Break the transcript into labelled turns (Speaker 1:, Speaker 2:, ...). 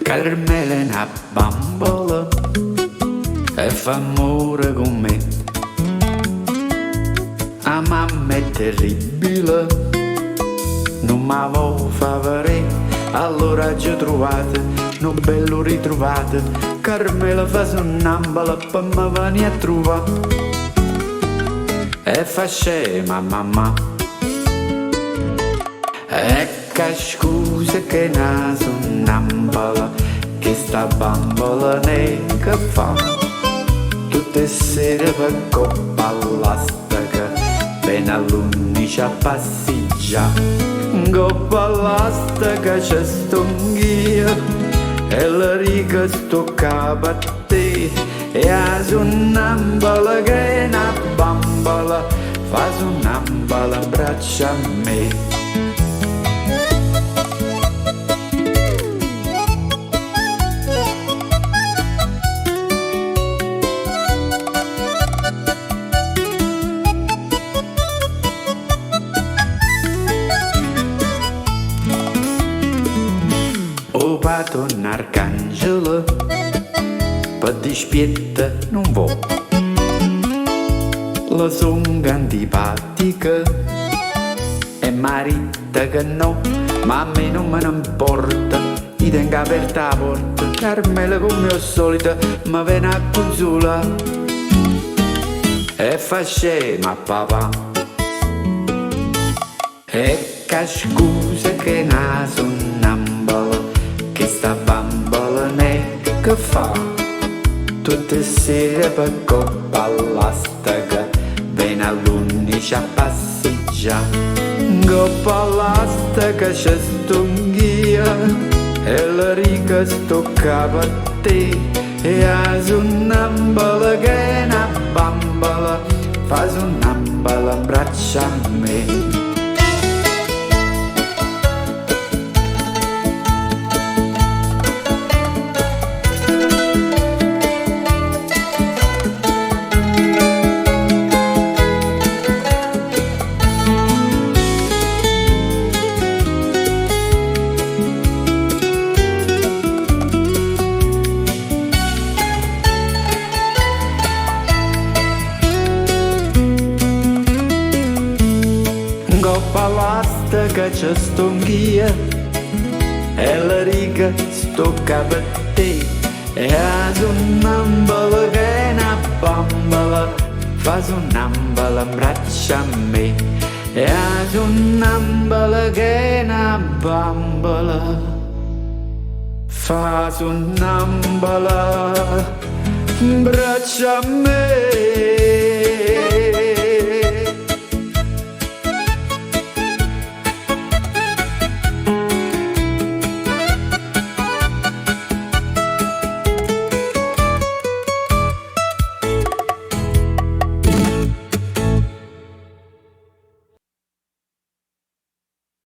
Speaker 1: Carmela è una bambola e fa amore con me. A mamma è terribile, non mi vuoi favore. Allora ci trovate, no bello ritrovate. Carmela fa sonnambola per me venire a trovare. E fa scema mamma, ecco scusa che na sonnambola, che sta bambola ne che fa. Tutte sere per coppa all'astica, bene all'undici a passeggiare. Coppa all'astica c'è stonghia e la riga stocca a te. E a sonnambola che è una bambola, fa sonnambola braccia a me. O pato un arcangelo, per dispietta non vo. La songa antipatica e marita che no, ma a me non me ne importa. Io tengo aperta la porta, Carmela come al solito mi viene a consolare. E fa scema papà, e che scusa che na sonnambola, che sta bambola ne che fa. Tutte sere per coppa all'astica, bene all'undici a passeggiare. Coppa all'astica c'è stonghia e la riga stocca per te. E a sonnambola che è una bambola, fa sonnambola braccia a me. Coppa all'astica c'è stonghia e la riga stocca per te. E a sonnambola che è una bambola, fa sonnambola braccia a me. E a sonnambola che è una bambola, fa sonnambola braccia a me.